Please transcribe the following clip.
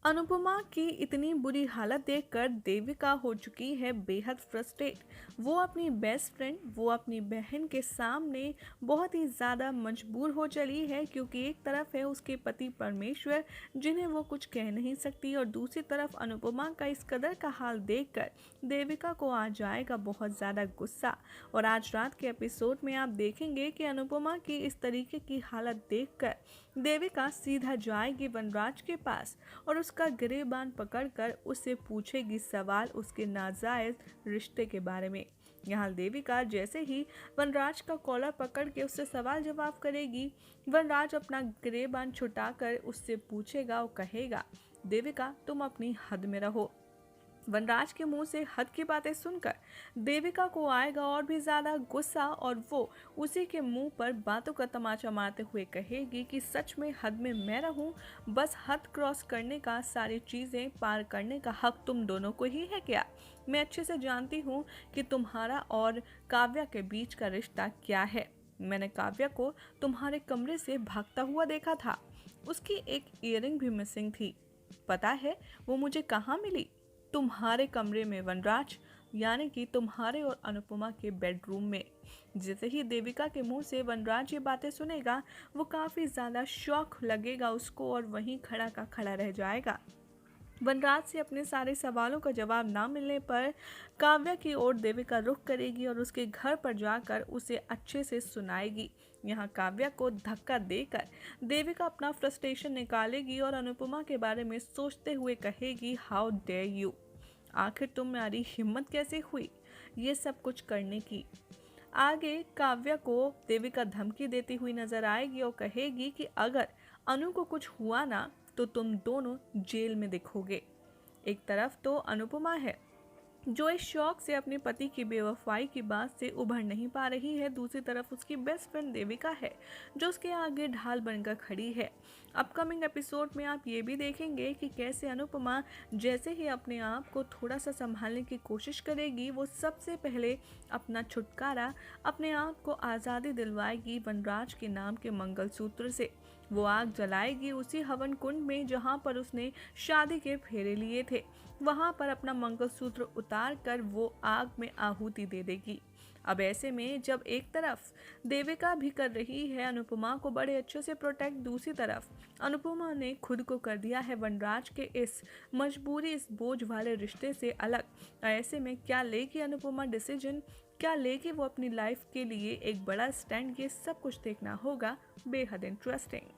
अनुपमा की इतनी बुरी हालत देखकर देविका हो चुकी है बेहद फ्रस्ट्रेट। वो अपनी बेस्ट फ्रेंड, वो अपनी बहन के सामने बहुत ही ज़्यादा मजबूर हो चली है, क्योंकि एक तरफ है उसके पति परमेश्वर जिन्हें वो कुछ कह नहीं सकती, और दूसरी तरफ अनुपमा का इस कदर का हाल देखकर देविका को आ जाएगा बहुत ज़्यादा गुस्सा। और आज रात के एपिसोड में आप देखेंगे कि अनुपमा की इस तरीके की हालत देखकर देविका सीधा जाएगी वनराज के पास और उसका गिरेबान पकड़कर उससे पूछेगी सवाल उसके नाजायज रिश्ते के बारे में। यहाँ देविका जैसे ही वनराज का कॉलर पकड़ के उससे सवाल जवाब करेगी, वनराज अपना गिरेबान छुटाकर उससे पूछेगा और कहेगा, देविका तुम अपनी हद में रहो। वनराज के मुंह से हद की बातें सुनकर देविका को आएगा और भी ज्यादा गुस्सा, और वो उसी के मुंह पर बातों का तमाचा मारते हुए कहेगी कि सच में हद में मैं रहूं, बस हद क्रॉस करने का, सारी चीजें पार करने का हक तुम दोनों को ही है क्या? मैं अच्छे से जानती हूँ कि तुम्हारा और काव्या के बीच का रिश्ता क्या है। मैंने काव्या को तुम्हारे कमरे से भागता हुआ देखा था, उसकी एक ईयरिंग भी मिसिंग थी। पता है वो मुझे कहाँ मिली? तुम्हारे कमरे में वनराज, यानी कि तुम्हारे और अनुपमा के बेडरूम में। जैसे ही देविका के मुंह से वनराज ये बातें सुनेगा, वो काफ़ी ज़्यादा शॉक लगेगा उसको और वहीं खड़ा का खड़ा रह जाएगा। वनराज से अपने सारे सवालों का जवाब ना मिलने पर काव्या की ओर देविका रुख करेगी और उसके घर पर जाकर उसे अच्छे से सुनाएगी। यहाँ काव्या को धक्का देकर देविका अपना फ्रस्ट्रेशन निकालेगी और अनुपमा के बारे में सोचते हुए कहेगी, हाउ डेयर यू, आखिर तुम्हारी हिम्मत कैसे हुई ये सब कुछ करने की। आगे काव्या को देविका धमकी देती हुई नजर आएगी और कहेगी कि अगर अनु को कुछ हुआ ना तो तुम दोनों जेल में दिखोगे। एक तरफ तो अनुपमा है जो इस शौक से अपने पति की बेवफाई की बात से उभर नहीं पा रही है, दूसरी तरफ उसकी बेस्ट फ्रेंड देविका है जो उसके आगे ढाल बनकर खड़ी है। अपकमिंग एपिसोड में आप ये भी देखेंगे कि कैसे अनुपमा जैसे ही अपने आप को थोड़ा सा संभालने की कोशिश करेगी, वो सबसे पहले अपना छुटकारा, अपने आप को आज़ादी दिलवाएगी वनराज के नाम के मंगलसूत्र से। वो आग जलाएगी उसी हवन कुंड में जहाँ पर उसने शादी के फेरे लिए थे, वहाँ पर अपना मंगलसूत्र उतार कर वो आग में आहुति दे देगी। अब ऐसे में जब एक तरफ देविका भी कर रही है अनुपमा को बड़े अच्छे से प्रोटेक्ट, दूसरी तरफ अनुपमा ने खुद को कर दिया है वनराज के इस मजबूरी, इस बोझ वाले रिश्ते से अलग। ऐसे में क्या लेगी अनुपमा डिसीजन, क्या लेगी वो अपनी लाइफ के लिए एक बड़ा स्टैंड, ये सब कुछ देखना होगा। बेहद इंटरेस्टिंग।